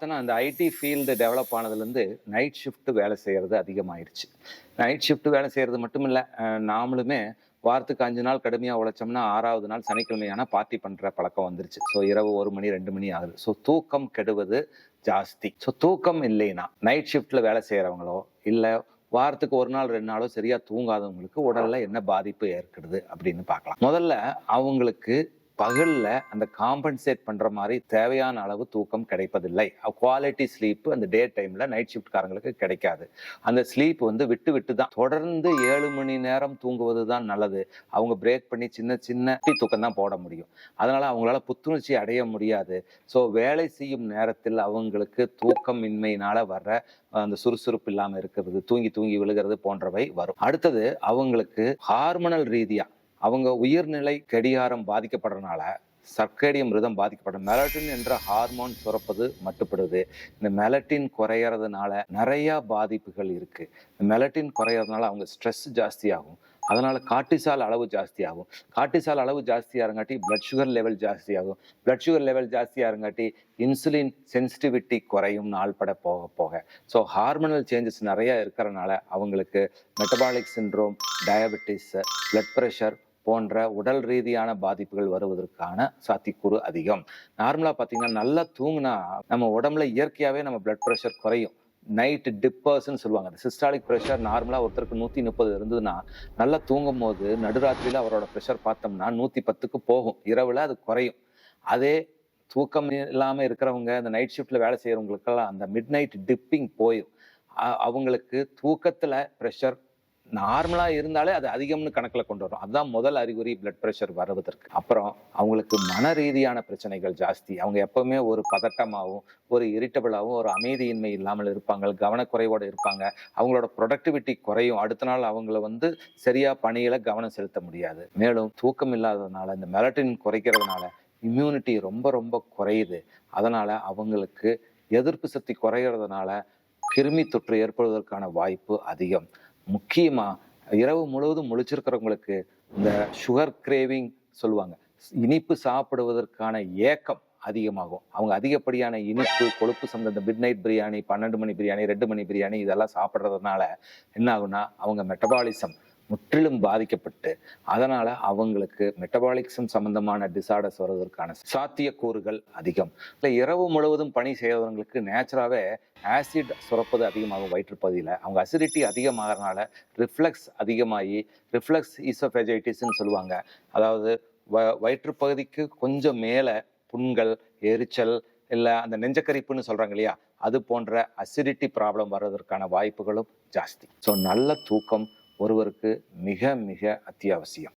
அந்த IT field develop ஆனதுலேருந்து night shift வேலை செய்கிறது அதிகமாயிருச்சு. நைட் ஷிஃப்ட் வேலை செய்கிறது மட்டும் இல்லை, நாமளுமே வாரத்துக்கு 5 நாள் கடுமையாக உழைச்சோம்னா 6வது நாள் சனிக்கிழமையான பார்ட்டி பண்ணுற பழக்கம் வந்துருச்சு. ஸோ இரவு 1 மணி 2 மணி ஆகுது. ஸோ தூக்கம் கெடுவது ஜாஸ்தி. ஸோ தூக்கம் இல்லைன்னா நைட் ஷிஃப்ட்டில் வேலை செய்கிறவங்களோ இல்லை வாரத்துக்கு 1 நாள் 2 நாளோ சரியா தூங்காதவங்களுக்கு உடல்ல என்ன பாதிப்பு ஏற்படுது அப்படின்னு பார்க்கலாம். முதல்ல அவங்களுக்கு பகல்ல அந்த காம்பன்சேட் பண்ற மாதிரி தேவையான அளவு தூக்கம் கிடைப்பதில்லை. குவாலிட்டி ஸ்லீப் அந்த டே டைம்ல நைட் ஷிஃப்ட்காரங்களுக்கு கிடைக்காது. அந்த ஸ்லீப் விட்டு விட்டு தான் தொடர்ந்து 7 மணி நேரம் தூங்குவது தான் நல்லது. அவங்க பிரேக் பண்ணி சின்ன சின்ன தூக்கம் தான் போட முடியும். அதனால அவங்களால புத்துணர்ச்சி அடைய முடியாது. ஸோ வேலை செய்யும் நேரத்தில் அவங்களுக்கு தூக்கமின்மையினால வர்ற அந்த சுறுசுறுப்பு இல்லாம இருக்கிறது, தூங்கி தூங்கி விழுகிறது போன்றவை வரும். அடுத்தது அவங்களுக்கு ஹார்மோனல் ரீதியா அவங்க உயிர்நிலை கடிகாரம் பாதிக்கப்படுறதுனால சர்க்கேடியம் ரிதம் பாதிக்கப்படும். மெலட்டின் என்ற ஹார்மோன் சுரப்பது மட்டுப்படுது. இந்த மெலட்டின் குறையறதுனால நிறைய பாதிப்புகள் இருக்கு. மெலட்டின் குறையறதுனால அவங்க ஸ்ட்ரெஸ் ஜாஸ்தியாகும். அதனால கார்டிசால் அளவு ஜாஸ்தியாகும். கார்டிசால் அளவு ஜாஸ்தியாகிறங்காட்டி பிளட் சுகர் லெவல் ஜாஸ்தியாகும். பிளட் சுகர் லெவல் ஜாஸ்தியாகிறங்காட்டி இன்சுலின் சென்சிட்டிவிட்டி குறையும் நாள்பட போக போக. ஸோ ஹார்மோனல் சேஞ்சஸ் நிறைய இருக்கிறனால அவங்களுக்கு metabolic syndrome, diabetes, blood pressure போன்ற உடல் ரீதியான பாதிப்புகள் வருவதற்கான சாத்தியக்கூறு அதிகம். நார்மலா பார்த்தீங்கன்னா நல்லா தூங்குனா நம்ம உடம்புல இயற்கையாவே நம்ம பிளட் ப்ரெஷர் குறையும். நைட் டிப்பர்ஸ்ன்னு சொல்லுவாங்க. அந்த சிஸ்டாலிக் ப்ரெஷர் நார்மலா ஒருத்தருக்கு 130 இருந்ததுன்னா நல்லா தூங்கும் போது நடுராத்திரியில அவரோட ப்ரெஷர் பார்த்தோம்னா 110க்கு போகும். இரவுல அது குறையும். அதே தூக்கம் இல்லாம இருக்கிறவங்க அந்த நைட் ஷிஃப்ட்ல வேலை செய்யறவங்களுக்கெல்லாம் அந்த மிட் நைட் டிப்பிங் போயிடும். அவங்களுக்கு தூக்கத்துல ப்ரெஷர் நார்மலா இருந்தாலே அது அதிகம்னு கணக்குல கொண்டு வரும். அதுதான் முதல் அறிகுறி பிளட் பிரஷர் வருவதற்கு. அப்புறம் அவங்களுக்கு மன ரீதியான பிரச்சனைகள் ஜாஸ்தி. அவங்க எப்பவுமே ஒரு பதட்டமாகவும் ஒரு இரிட்டபிளாகவும் ஒரு அமைதியின்மை இல்லாமல் இருப்பாங்க. கவனக்குறைவோடு இருப்பாங்க. அவங்களோட ப்ரொடக்டிவிட்டி குறையும். அடுத்த நாள் அவங்கள சரியா பணியில கவனம் செலுத்த முடியாது. மேலும் தூக்கம் இல்லாததுனால இந்த மெலட்டின் குறைக்கிறதுனால இம்யூனிட்டி ரொம்ப ரொம்ப குறையுது. அதனால அவங்களுக்கு எதிர்ப்பு சக்தி குறைகிறதுனால கிருமி தொற்று ஏற்படுவதற்கான வாய்ப்பு அதிகம். முக்கியமா இரவு முழுவதும் முழிச்சிருக்கிறவங்களுக்கு இந்த சுகர் கிரேவிங் சொல்லுவாங்க, இனிப்பு சாப்பிடுவதற்கான ஏக்கம் அதிகமாகும். அவங்க அதிகப்படியான இனிப்பு கொழுப்பு சம்பந்த மிட் நைட் பிரியாணி, 12 மணி பிரியாணி, 2 மணி பிரியாணி இதெல்லாம் சாப்பிட்றதுனால என்ன ஆகுனா அவங்க மெட்டபாலிசம் முற்றிலும் பாதிக்கப்பட்டு அதனால அவங்களுக்கு மெட்டபாலிசம் சம்பந்தமான டிசார்டர்ஸ் வருவதற்கான சாத்தியக்கூறுகள் அதிகம். இல்லை இரவு முழுவதும் பணி செய்யறவங்களுக்கு நேச்சுராவே ஆசிட் சுரப்பது அதிகமாகும் வயிற்றுப்பகுதியில். அவங்க அசிடிட்டி அதிகமாகறதுனால ரிஃப்ளெக்ஸ் அதிகமாகி ரிஃப்ளெக்ஸ் ஈசோஃபேஜைட்டிஸ்ன்னு சொல்லுவாங்க. அதாவது வயிற்றுப்பகுதிக்கு கொஞ்சம் மேலே புண்கள், எரிச்சல், இல்லை அந்த நெஞ்சக்கரிப்புன்னு சொல்றாங்க இல்லையா, அது போன்ற அசிடிட்டி ப்ராப்ளம் வர்றதற்கான வாய்ப்புகளும் ஜாஸ்தி. ஸோ நல்ல தூக்கம் ஒருவருக்கு மிக மிக அத்தியாவசியம்.